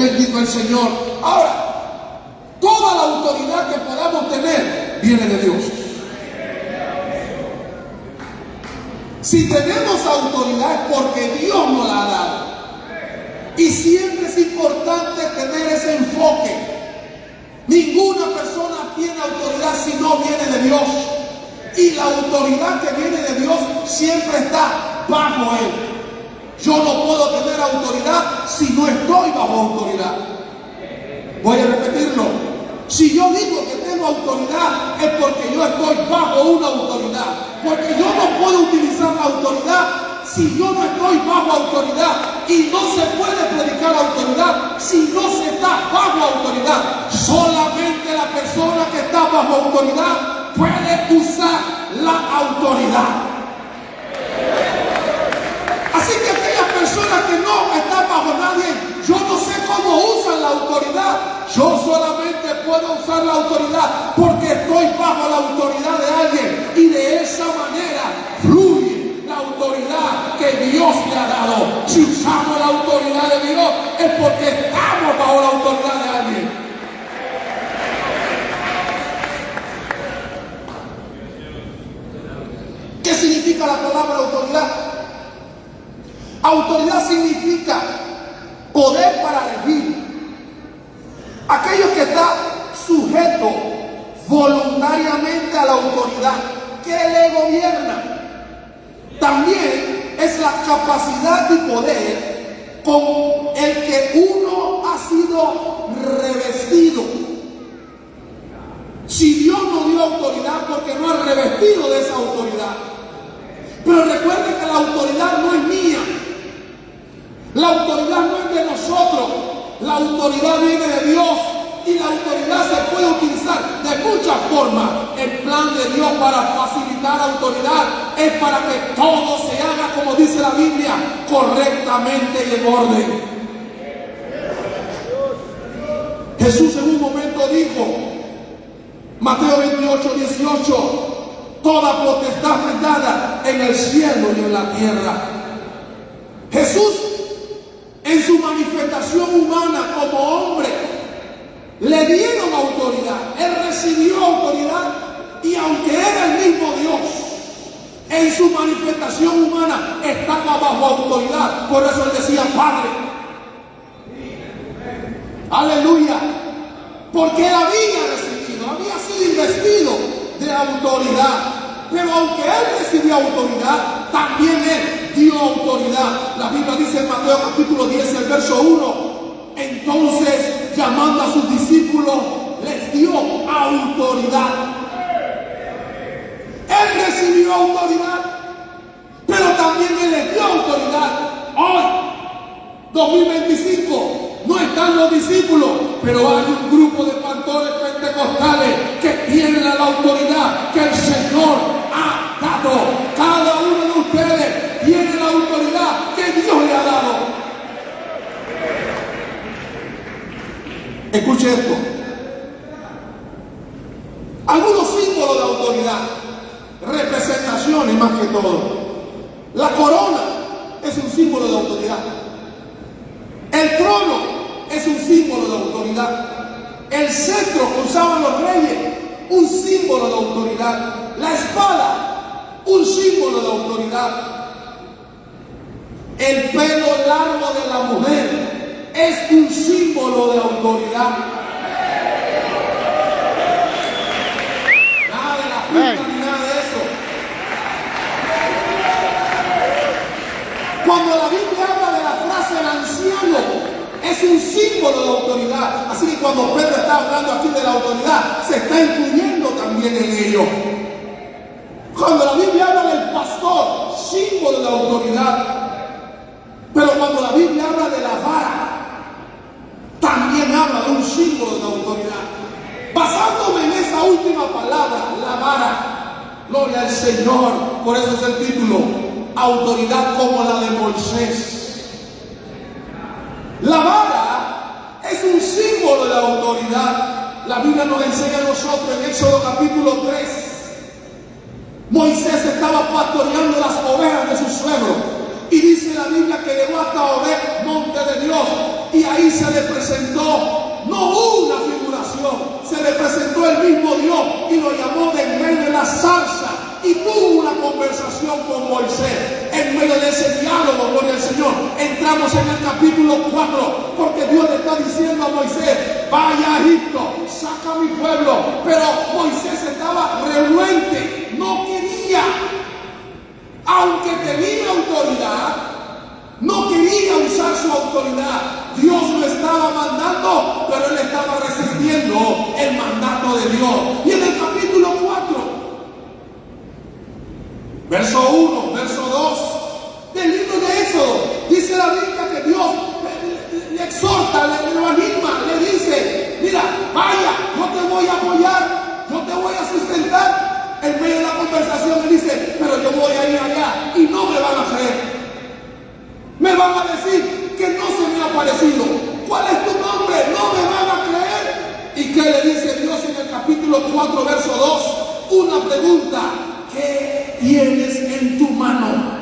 Bendito el Señor. Ahora, toda la autoridad que podamos tener viene de Dios. Si tenemos autoridad es porque Dios nos la ha dado. Y siempre es importante tener ese enfoque. Ninguna persona tiene autoridad si no viene de Dios. Y la autoridad que viene de Dios siempre está bajo Él. Yo no puedo tener autoridad si no estoy bajo autoridad. Voy a repetirlo. Si yo digo que tengo autoridad es porque yo estoy bajo una autoridad. Porque yo no puedo utilizar la autoridad si yo no estoy bajo autoridad. Y no se puede predicar autoridad si no se está bajo autoridad. Solamente la persona que está bajo autoridad puede usar la autoridad. Así que aquellas personas que no están bajo nadie, yo no sé cómo usan la autoridad. Yo solamente puedo usar la autoridad porque estoy bajo la autoridad de alguien. Y de esa manera fluye la autoridad que Dios le ha dado. Si usamos la autoridad de Dios es porque estamos bajo la autoridad de alguien. ¿Qué significa la palabra autoridad? Autoridad significa poder para regir. Aquello que está sujeto voluntariamente a la autoridad que le gobierna. También es la capacidad y poder con el que uno ha sido revestido. Si Dios nos dio autoridad porque no ha revestido de esa autoridad. Pero recuerden que la autoridad no es mía. La autoridad no es de nosotros. La autoridad viene de Dios. Y la autoridad se puede utilizar de muchas formas. El plan de Dios para facilitar autoridad es para que todo se haga, como dice la Biblia, correctamente y en orden. Jesús en un momento dijo, Mateo 28, 18, toda potestad me es dada en el cielo y en la tierra. Jesús, en su manifestación humana como hombre, le dieron autoridad. Él recibió autoridad y aunque era el mismo Dios, en su manifestación humana estaba bajo autoridad. Por eso él decía Padre. Aleluya. Porque él había recibido, había sido investido de autoridad. Pero aunque él recibió autoridad, también él dio autoridad. La Biblia dice en Mateo capítulo 10, el verso 1. Entonces, llamando a sus discípulos, les dio autoridad. Él recibió autoridad, pero también él les dio autoridad. Hoy, 2025, no están los discípulos, pero hay un grupo de pastores pentecostales que tienen la autoridad que el Señor ha dado. Cada uno de ustedes tiene la autoridad que Dios le ha dado. Escuche esto. Algunos símbolos de autoridad, representaciones más que todo. La corona es un símbolo de autoridad. El trono es un símbolo de autoridad. El cetro que usaban los reyes, un símbolo de autoridad. La espada, un símbolo de autoridad. El pelo largo de la mujer es un símbolo de autoridad. Nada de la punta ni nada de eso. Cuando la Biblia habla de la frase el anciano, es un símbolo de autoridad. Así que cuando Pedro está hablando aquí de la autoridad, se está incluyendo también en ello. Cuando la Biblia habla del pastor, símbolo de autoridad. Pero cuando la Biblia habla de la vara, también habla de un símbolo de autoridad. Basándome en esa última palabra, la vara, gloria al Señor, por eso es el título, autoridad como la de Moisés. La vara es un símbolo de autoridad. La Biblia nos enseña a nosotros en Éxodo capítulo 3. Moisés estaba pastoreando las ovejas de su suegro. Y dice la Biblia que llegó hasta Horeb, monte de Dios. y ahí se le presentó no una figuración, se le presentó el mismo Dios y lo llamó de en medio de la zarza y tuvo una conversación con Moisés. En medio de ese diálogo, gloria al Señor, entramos en el capítulo 4, porque Dios le está diciendo a Moisés: vaya a Egipto, saca a mi pueblo. Pero Moisés estaba renuente, no quería, aunque tenía autoridad, no quería usar su autoridad. Dios lo estaba mandando, pero él estaba resistiendo el mandato de Dios. Y en el capítulo 4, verso 1, verso 2 del libro de Éxodo, dice la Biblia que Dios le exhorta, le anima, le dice: mira, vaya, yo te voy a apoyar, yo te voy a sustentar. En medio de la conversación él dice: pero yo voy a ir allá y no me van a creer. Me van a decir que no se me ha aparecido. ¿Cuál es tu nombre? No me van a creer. ¿Y qué le dice Dios en el capítulo 4, verso 2? Una pregunta: ¿qué tienes en tu mano?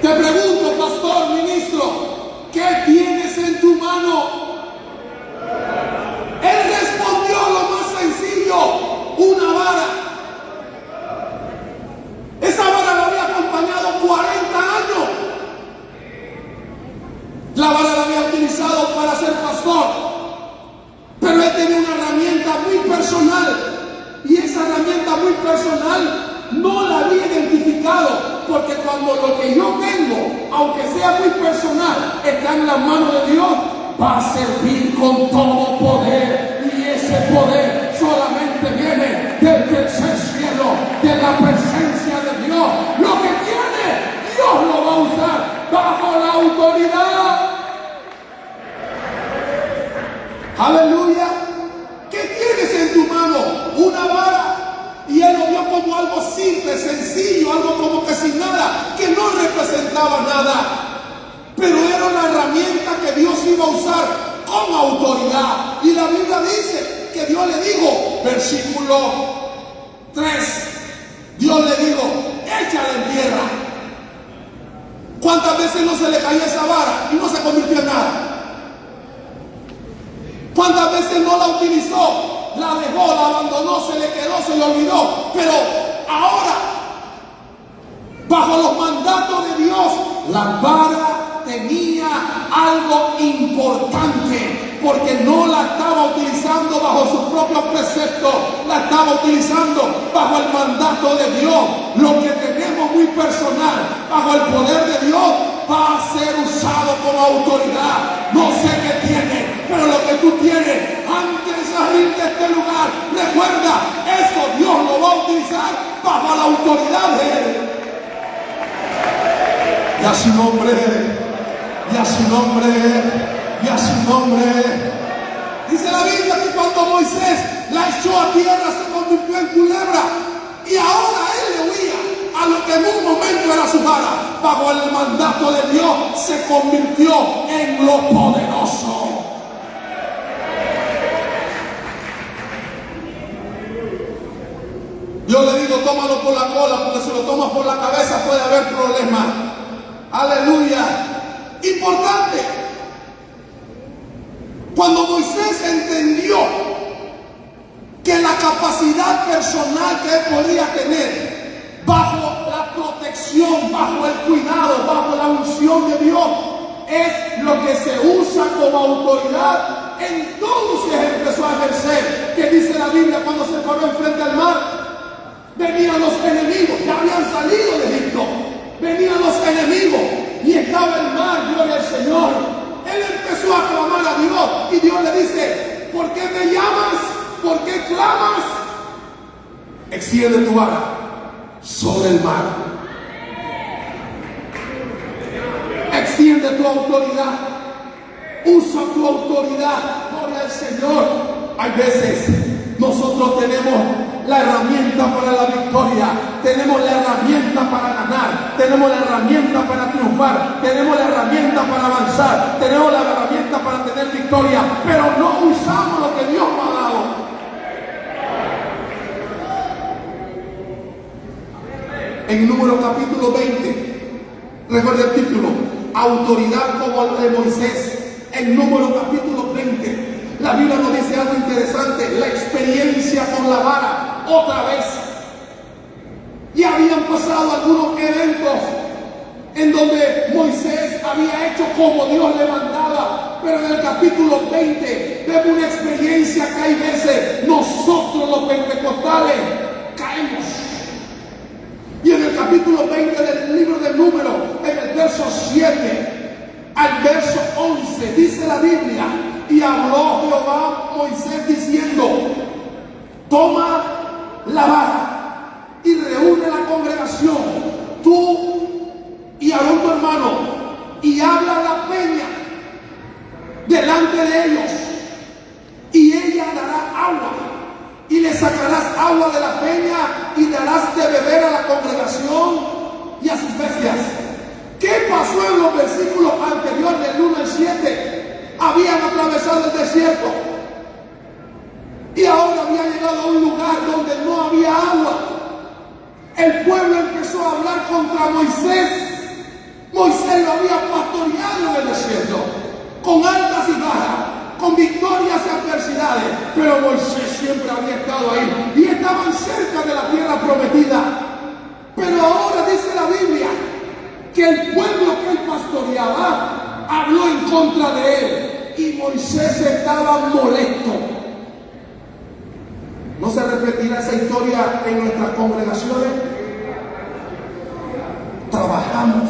Te pregunto, pastor, ministro, ¿qué tienes en tu mano? Él respondió lo más sencillo: una vara. Esa vara lo había acompañado 40 años. La vara la había utilizado para ser pastor, pero él tenía una herramienta muy personal, y esa herramienta muy personal no la había identificado, porque cuando lo que yo tengo, aunque sea muy personal, está en las manos de Dios, va a servir con todo poder, y ese poder solamente viene del tercer cielo, de la presencia de Dios. Lo que tiene, Dios lo va a usar bajo la autoridad. Aleluya. ¿Qué tienes en tu mano? Una vara. Y él lo vio como algo simple, sencillo, algo como que sin nada, que no representaba nada, pero era una herramienta que Dios iba a usar con autoridad. Y la Biblia dice que Dios le dijo, versículo 3, Dios le dijo: échala en tierra. ¿Cuántas veces no se le caía esa vara y no se convirtió en nada? ¿Cuántas veces no la utilizó? La dejó, la abandonó, se le quedó, se le olvidó. Pero ahora, bajo los mandatos de Dios, la vara tenía algo importante, porque no la estaba utilizando bajo sus propios preceptos, la estaba utilizando bajo el mandato de Dios. Lo que tenemos muy personal, bajo el poder de Dios, va a ser usado como autoridad. No sé qué tiene, pero lo que tú tienes, antes de salir de este lugar, recuerda, eso Dios lo va a utilizar bajo la autoridad de Él. Y a su nombre, y a su nombre, y a su nombre. Dice la Biblia que cuando Moisés la echó a tierra, se convirtió en culebra, y ahora él le huía a lo que en un momento era su vara. Bajo el mandato de Dios se convirtió en lo poderoso. Yo le digo: tómalo por la cola, porque si lo tomas por la cabeza puede haber problemas. Aleluya. Importante. Cuando Moisés entendió que la capacidad personal que él podía tener, bajo la protección, bajo el cuidado, bajo la unción de Dios, es lo que se usa como autoridad, entonces empezó a ejercer. Que dice la Biblia, cuando se paró enfrente al mar, venían los enemigos, ya habían salido de Egipto, venían los enemigos y estaba el mar, gloria al Señor. Él empezó a clamar a Dios y Dios le dice: ¿por qué me llamas? ¿Por qué clamas? Extiende tu vara sobre el mar. Extiende tu autoridad. Usa tu autoridad. Gloria al Señor. Hay veces nosotros tenemos la herramienta para la victoria, tenemos la herramienta para ganar, tenemos la herramienta para triunfar, tenemos la herramienta para avanzar, tenemos la herramienta para tener victoria, pero no usamos lo que Dios nos ha dado. En Números capítulo 20, recuerda el título, autoridad como la de Moisés, en Números capítulo 20. La Biblia nos dice algo interesante, la experiencia con la vara, otra vez. Ya habían pasado algunos eventos en donde Moisés había hecho como Dios le mandaba, pero en el capítulo 20 vemos una experiencia que hay veces nosotros los pentecostales caemos. Y en el capítulo 20 del libro de Números, en el verso 7 al verso 11, dice la Biblia, y habló Jehová a Moisés diciendo, toma la vara y reúne la congregación, tú y Aarón tu hermano, y habla a la peña delante de ellos, y ella dará agua, y le sacarás agua de la peña, y darás de beber a la congregación y a sus bestias. ¿Qué pasó en los versículos anteriores del 1 al 7? Habían atravesado el desierto, y ahora habían llegado a un lugar donde no había agua. El pueblo empezó a hablar contra Moisés. Moisés lo había pastoreado en el desierto, con altas y bajas, con victorias y adversidades, pero Moisés siempre había estado ahí y estaban cerca de la tierra prometida. Pero ahora dice la Biblia que el pueblo que él pastoreaba habló en contra de él y Moisés estaba molesto. ¿No se repetirá esa historia en nuestras congregaciones? Trabajamos,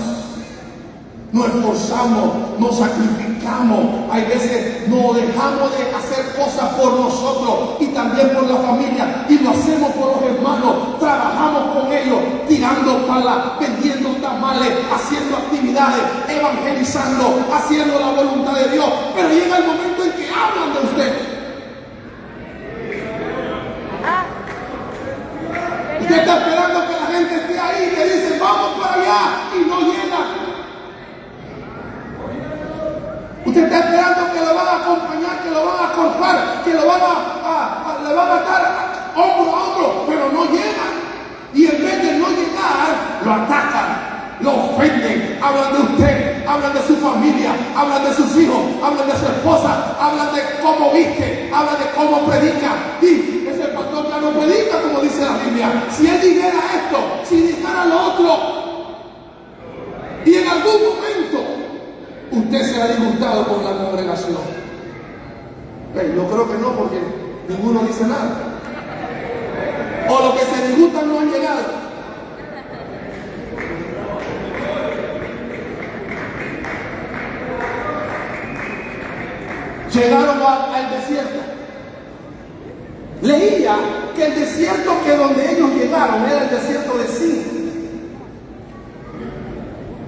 nos esforzamos, nos sacrificamos, hay veces nos dejamos de hacer cosas por nosotros y también por la familia, y lo hacemos por los hermanos, trabajamos con ellos, tirando palas, vendiendo tamales, haciendo actividades, evangelizando, haciendo la voluntad de Dios, pero llega el momento en que hablan de usted. Usted está esperando que la gente esté ahí y le dicen vamos para allá y no llega. Usted está esperando que lo van a acompañar, que lo van a cortar, que lo van le van a dar hombro a hombro, pero no llegan. Y en vez de no llegar, lo atacan, lo ofenden, hablan de usted, hablan de su familia, hablan de sus hijos, hablan de su esposa, hablan de cómo viste, hablan de cómo predica. Y ese pastor ya no predica como dice la Biblia. Si él dijera esto, si dijera lo otro, y en algún momento usted se ha disgustado con la congregación. Yo creo que no, porque ninguno dice nada. O los que se disgustan no han llegado. Llegaron al desierto. Leía que el desierto que donde ellos llegaron era el desierto de Sin.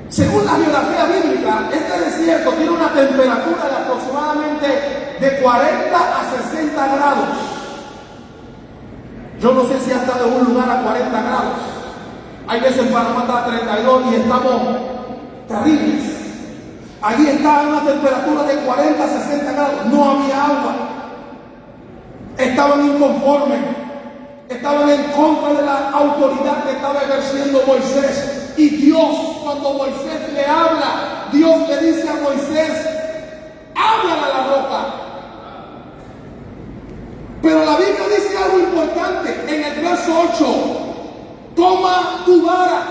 Según la geografía bíblica, este desierto tiene una temperatura de aproximadamente de 40 a 60 grados. Yo no sé si ha estado en un lugar a 40 grados. Hay veces en Panamá está a 32 y estamos terribles. Allí estaba en una temperatura de 40 a 60 grados. No había agua. Estaban inconformes. Estaban en contra de la autoridad que estaba ejerciendo Moisés. Y Dios, cuando Moisés le habla, Dios le dice a Moisés, háblale a la roca. Pero la Biblia dice algo importante en el verso 8, toma tu vara.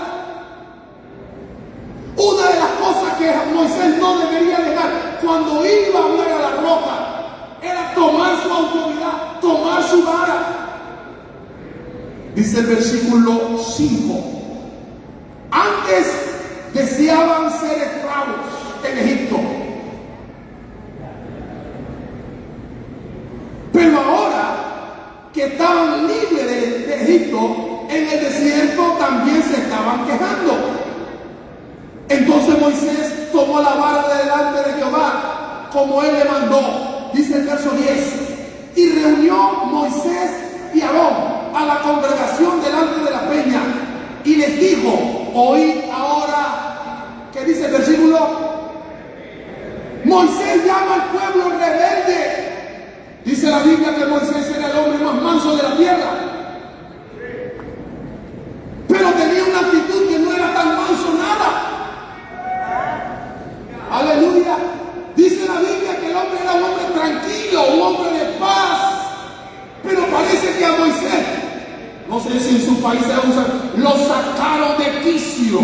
Una de las cosas que Moisés no debería dejar cuando iba a hablar a la roca era tomar su autoridad, tomar su vara. Dice el versículo 5, antes deseaban ser esclavos en Egipto, pero ahora que estaban libres de Egipto, en el desierto también se estaban quejando. Entonces Moisés tomó la vara de delante de Jehová, como él le mandó. Dice el verso 10, y reunió Moisés y Aarón a la congregación delante de la peña, y les dijo, oíd ahora, ¿qué dice el versículo? Moisés llama al pueblo rebelde. Dice la Biblia que Moisés era el hombre más manso de la tierra, pero tenía una actitud que no era tan manso nada. autoría. Dice la Biblia que el hombre era un hombre tranquilo, un hombre de paz. Pero parece que a Moisés, no sé si en su país se usa, lo sacaron de quicio.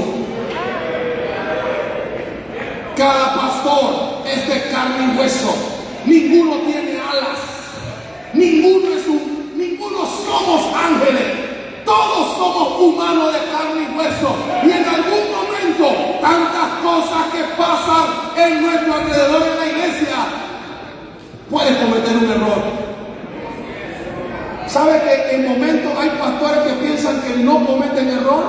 Cada pastor es de carne y hueso. Ninguno tiene alas. Ninguno somos ángeles. Todos somos humanos de carne y hueso. Y en algún momento, tantas cosas que pasan en nuestro alrededor en la iglesia, puedes cometer un error. ¿Sabe que en momentos hay pastores que piensan que no cometen error?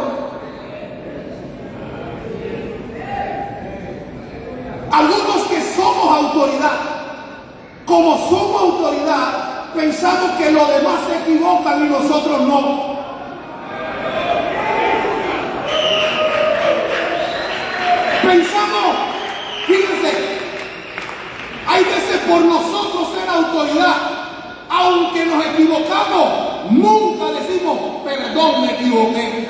Algunos que somos autoridad, como somos autoridad, pensamos que los demás se equivocan y nosotros no. Pensamos, fíjense, hay veces por nosotros ser autoridad, aunque nos equivocamos, nunca decimos, perdón, me equivoqué.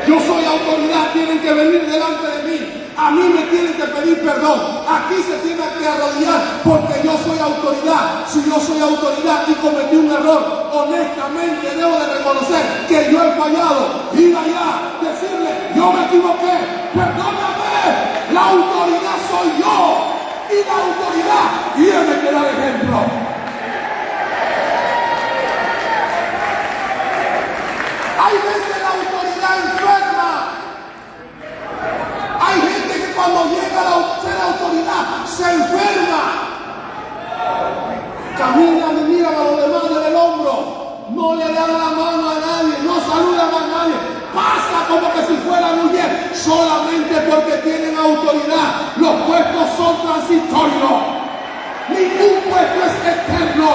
Yo soy autoridad, tienen que venir delante de mí. A mí me tienen que pedir perdón. Aquí se tienen que arrodillar porque yo soy autoridad. Si yo soy autoridad y cometí un error, honestamente debo de reconocer que yo he fallado. Ir allá, decirle, yo me equivoqué, perdóname. La autoridad soy yo. Y la autoridad tiene que dar ejemplo. Hay veces la autoridad enferma. Hay gente que cuando llega a ser autoridad se enferma. Caminan y miran a los demás del hombro. No le dan la mano a nadie, no saludan a nadie. Pasa como que si fueran mujer, solamente porque tienen autoridad. Los puestos son transitorios. Ningún puesto es eterno.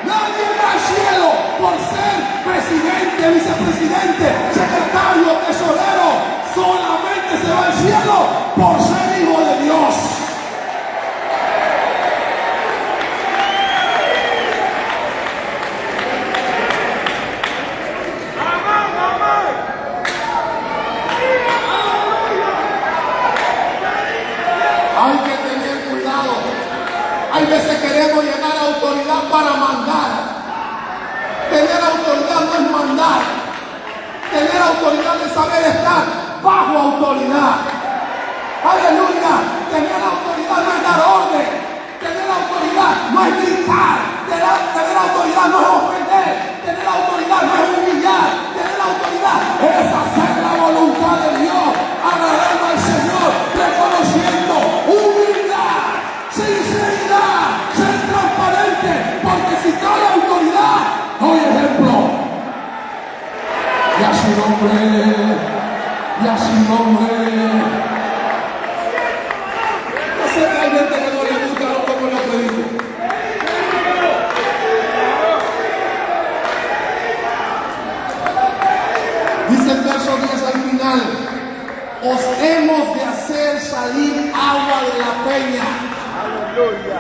Nadie va al cielo por ser presidente, vicepresidente, secretario, tesorero. Solamente se va al cielo por ser hijo de Dios. Hay que tener cuidado. Hay veces queremos llegar a autoridad para mandar. Tener autoridad no es mandar. Tener autoridad es saber estar bajo autoridad. Aleluya. Tener autoridad no es dar orden. Tener autoridad no es gritar. Tener autoridad no es ofender. Tener autoridad no es humillar. Tener autoridad es hacer la voluntad de Dios, agradando al Señor, reconociendo humildad, sinceridad, ser transparente, porque si doy autoridad, doy ejemplo. Y a su nombre, y a su nombre. No sé que hay gente que no le gusta lo como lo predico. Dice el verso 10 al final: os hemos de hacer salir agua de la peña.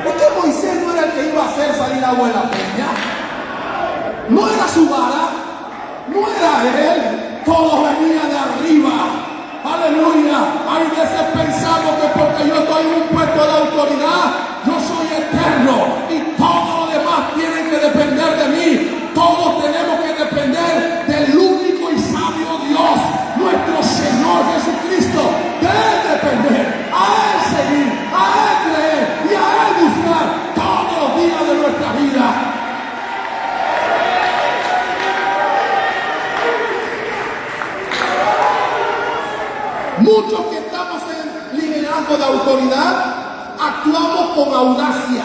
¿Es que Moisés no era el que iba a hacer salir agua de la peña? No era su vara, no era él, todo venía de arriba. Aleluya. Hay veces pensamos que porque yo estoy en un puesto de autoridad, yo soy eterno y todo lo demás tiene que depender de mí. Todos tenemos que depender del único y sabio Dios, nuestro Señor Jesucristo. De Él depender, a Él seguir, a Él creer y a Él buscar todos los días de nuestra vida. Muchos que estamos en liderazgo de autoridad actuamos con audacia,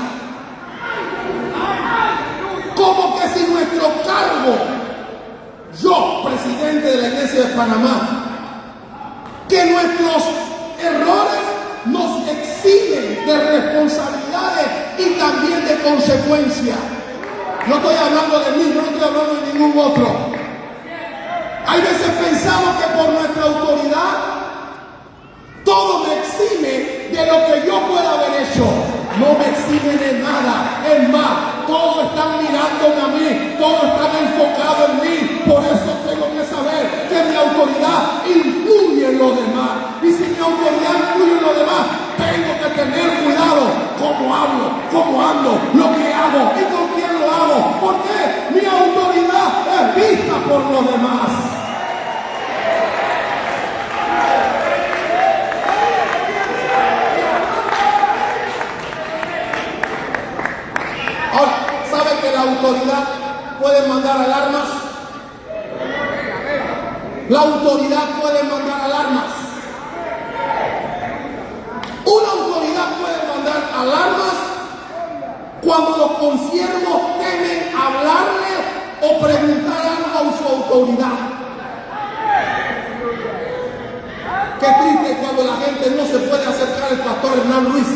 como que si nuestro cargo, yo, presidente de la Iglesia de Panamá, que nuestros errores nos eximen de responsabilidades y también de consecuencias. No estoy hablando de mí, no estoy hablando de ningún otro. Hay veces pensamos que por nuestra autoridad todo me exime de lo que yo pueda haber hecho. No me exime de nada. Es más, todos están mirándome a mí, todos están enfocados en mí. Por eso tengo que saber que mi autoridad influye en los demás. Y si mi autoridad influye en los demás, cómo hablo, cómo ando, lo que hago y con quién lo hago. ¿Por qué? Mi autoridad es vista por los demás. Ahora, ¿sabe que la autoridad puede mandar alarmas? La autoridad puede mandar alarmas. Una autoridad puede mandar alarmas cuando los consiervos temen hablarle o preguntar algo a su autoridad. Qué triste cuando la gente no se puede acercar al pastor Hernán Ruiz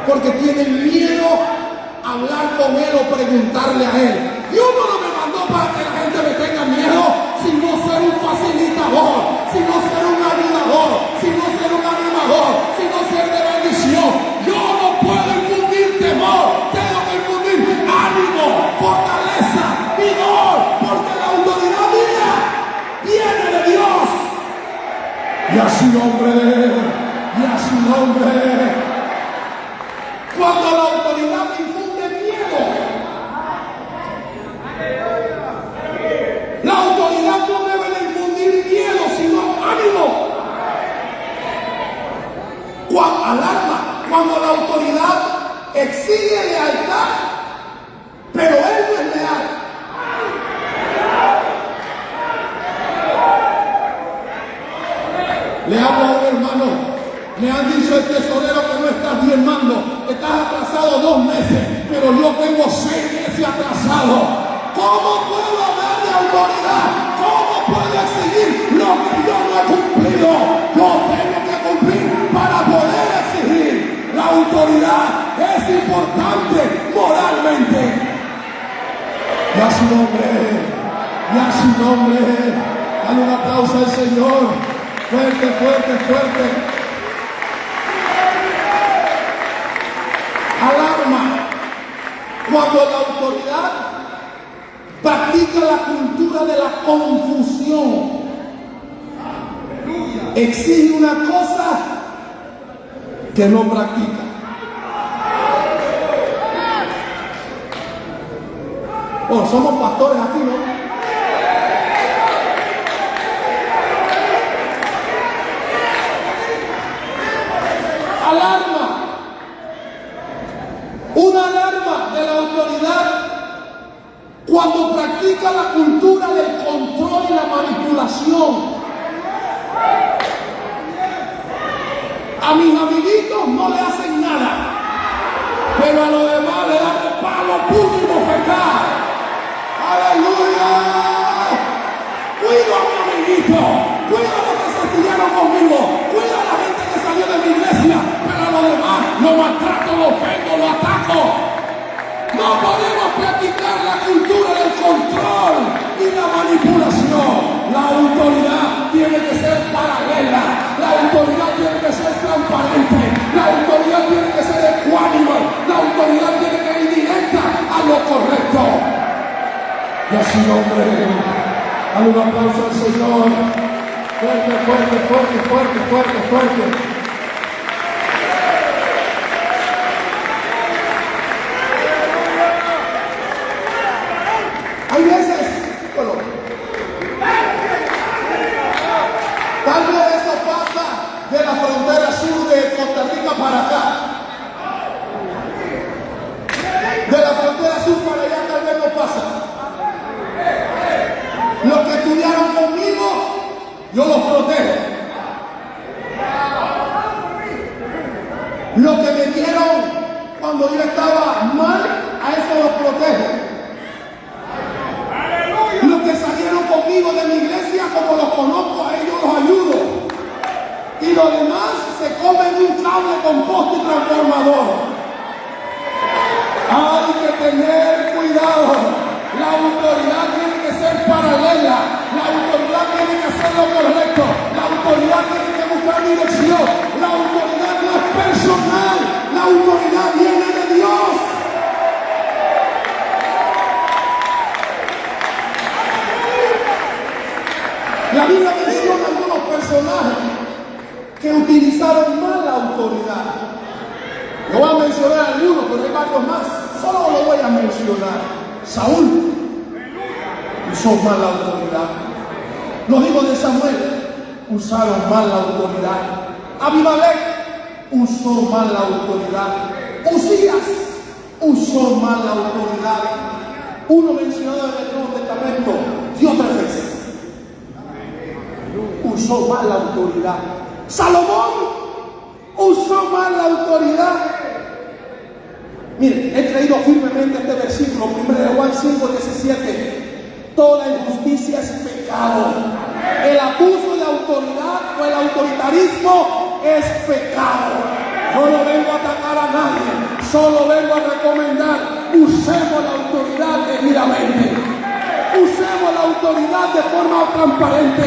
porque tienen miedo a hablar con él o preguntarle a él. Dios no me mandó para que la gente me tenga miedo, sino ser un facilitador, sino ser un ayudador, sino ser un animador, sino ser de bendición. Yo no puedo infundir temor, tengo que infundir ánimo, fortaleza, vigor, porque la autoridad mía viene de Dios. Y a su nombre, y a su nombre. Cuando la autoridad me infunde miedo, la autoridad no debe de infundir miedo, sino ánimo. Alarma, cuando la autoridad exige lealtad, pero él no es leal. Le hablo a un hermano, me han dicho el tesorero que no estás diezmando, estás atrasado 2 meses, pero yo tengo 6 meses atrasado. ¿Cómo puedo hablar de autoridad? ¿Cómo puedo exigir lo que yo no he cumplido? Yo tengo que cumplir para poder exigir. La autoridad es importante moralmente. Y a su nombre, y a su nombre, dale un aplauso al Señor. Fuerte, fuerte, fuerte. Alarma. Cuando la autoridad practica la cultura de la confusión, exige una cosa que no practica. Bueno, somos pastores aquí, ¿no? Alarma. Una alarma de la autoridad cuando practica la cultura del control y la manipulación. A mis amiguitos no le hacen nada, pero a los demás le dan palo, puño y bofetada. ¡Aleluya! Cuido a mi amiguito, cuido a los que se estudiaron conmigo, cuido a la gente que salió de mi iglesia, pero a los demás lo maltrato, lo ofendo, lo ataco. No podemos practicar la cultura del control y la manipulación. La autoridad tiene que ser paralela, la autoridad tiene que ser transparente, la autoridad tiene que ser ecuánime, la autoridad tiene que ir directa a lo correcto. Y a su nombre, dale un aplauso al Señor. Fuerte, fuerte, fuerte, fuerte, fuerte, fuerte. Hay veces, bueno, tal vez eso pasa de la frontera sur de Costa Rica para acá. De la frontera sur para allá tal vez no pasa. Los que estudiaron conmigo, yo los protejo. Los que me dieron cuando yo estaba mal, a eso los protejo. Los que salieron conmigo de mi iglesia, como los conozco, a ellos los ayudo. Y los demás se comen un cable con poste y transformador. Hay que tener cuidado. La autoridad tiene que ser paralela. La autoridad tiene que hacer lo correcto. La autoridad tiene que buscar dirección. La autoridad no es personal. La autoridad viene de Dios. La Biblia menciona algunos personajes que utilizaron mal la autoridad. Yo voy a mencionar algunos, pero hay varios más. Solo lo voy a mencionar. Saúl usó mal la autoridad. Los hijos de Samuel usaron mal la autoridad. Abimelech usó mal la autoridad. Usías usó mal la autoridad. Uno mencionado en el Nuevo Testamento, Diótrefes, usó mal la autoridad. Salomón usó mal la autoridad. Miren, he creído firmemente este versículo, 1 Juan 5:17. Toda injusticia es pecado. El abuso de autoridad o el autoritarismo es pecado. Yo no vengo a atacar a nadie, solo vengo a recomendar: usemos la autoridad debidamente, usemos la autoridad de forma transparente,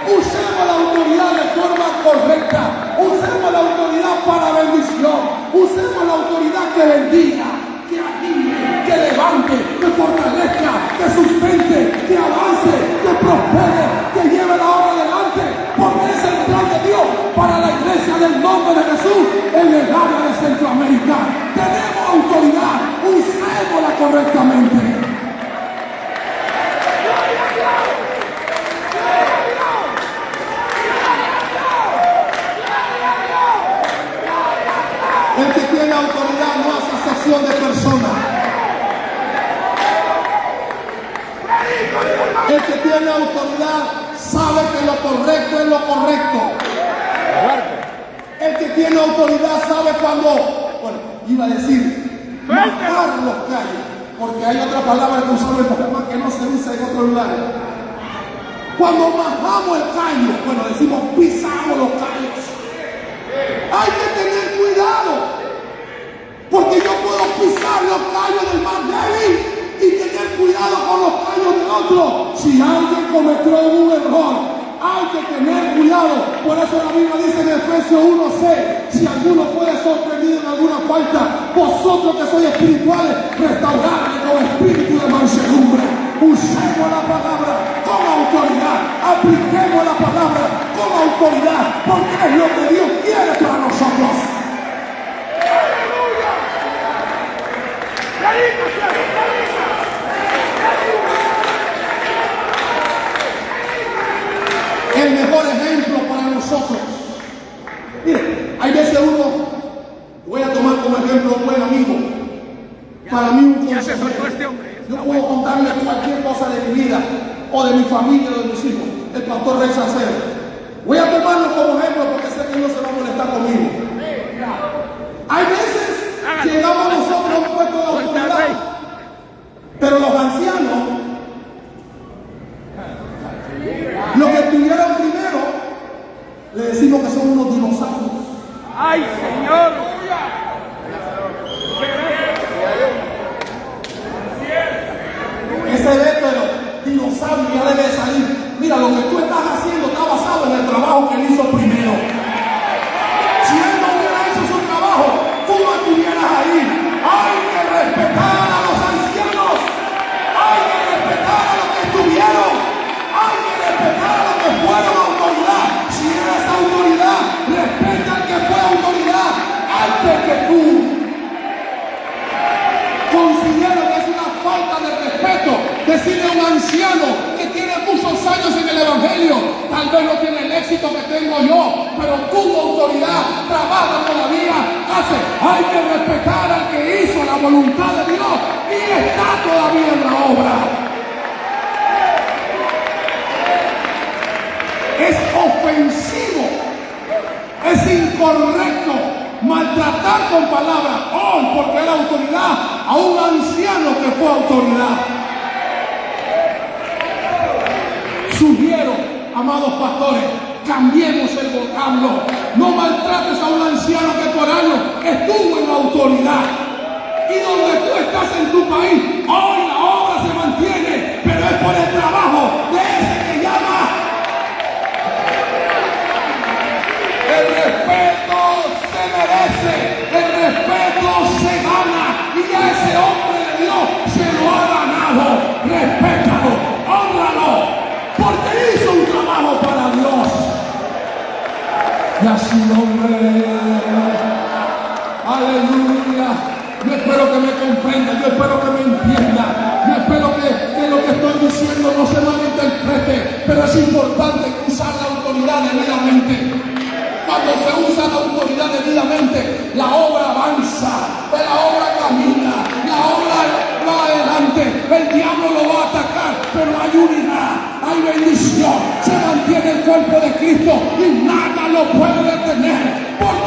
usemos la autoridad de forma correcta, usemos la autoridad para bendición, usemos la autoridad que bendiga, que anime, que levante, que fortalezca, que sustente, que avance, que prospere, que lleve la obra adelante, porque es el plan de Dios para la iglesia del nombre de Jesús en el área de Centroamérica. Tenemos autoridad, usémosla correctamente. El que tiene autoridad no hace acepción de personas. El que tiene autoridad sabe que lo correcto es lo correcto. El que tiene autoridad sabe cuando, bueno, iba a decir, majar los callos, porque hay otra palabra que usamos en Panamá que no se usa en otros lugares. Cuando majamos el callo, bueno, decimos pisamos los callos. Hay que tener cuidado, porque yo puedo pisar los callos del más débil y tener cuidado con los callos de otro. Si alguien cometió un error, hay que tener cuidado. Por eso la Biblia dice en Efesios 1:6: si alguno fuere sorprendido en alguna falta, vosotros que sois espirituales, restauradle con espíritu de mansedumbre. Usemos la palabra con autoridad, apliquemos la palabra con autoridad, porque es lo que Dios quiere para nosotros. El mejor ejemplo para nosotros. Mire, hay veces uno, voy a tomar como ejemplo un buen amigo, para mí un consejero. Yo puedo contarle cualquier cosa de mi vida, o de mi familia, o de mis hijos. El pastor Rey Sacero. Voy a tomarlo como ejemplo porque sé que no se va a molestar conmigo. Hay veces llegamos nosotros a un puesto de autoridad, pero los ancianos, los que estuvieron primero, le decimos que son unos dinosaurios. ¡Ay, Señor! Ese pero dinosaurio ya debe salir. Mira, lo que tú estás haciendo está basado en el trabajo que él hizo primero. Si él no hubiera hecho su trabajo, tú no estuvieras ahí. Hay que respetar a los ancianos. Hay que respetar a los que estuvieron. Hay que respetar a los que fueron autoridad. Si eres autoridad, respeta al que fue autoridad antes que tú. Considero que es una falta de respeto decirle a un anciano que tiene muchos años en el Evangelio: tal vez no tiene el éxito que tengo yo, pero tuvo autoridad, trabaja todavía, hace. Hay que respetar al que hizo la voluntad de Dios y está todavía en la obra. Es ofensivo, es incorrecto maltratar con palabras hoy, porque era autoridad, a un anciano que fue autoridad. Sugiero, amados pastores, cambiemos el vocablo. No maltrates a un anciano que por años estuvo en la autoridad. Y donde tú estás en tu país, hoy la obra se mantiene, pero es por el trabajo de ese que llama. El respeto se merece, el respeto se gana, y a ese hombre de Dios se lo ha ganado. Respétalo, hónralo, porque hizo un trabajo para Dios. Y a su nombre, aleluya. que me comprenda, yo espero que me entienda, yo espero que lo que estoy diciendo no se malinterprete, pero es importante usar la autoridad debidamente. Cuando se usa la autoridad debidamente, la obra avanza, la obra camina, la obra va adelante, el diablo lo va a atacar, pero hay unidad, hay bendición, se mantiene el cuerpo de Cristo y nada lo puede detener, porque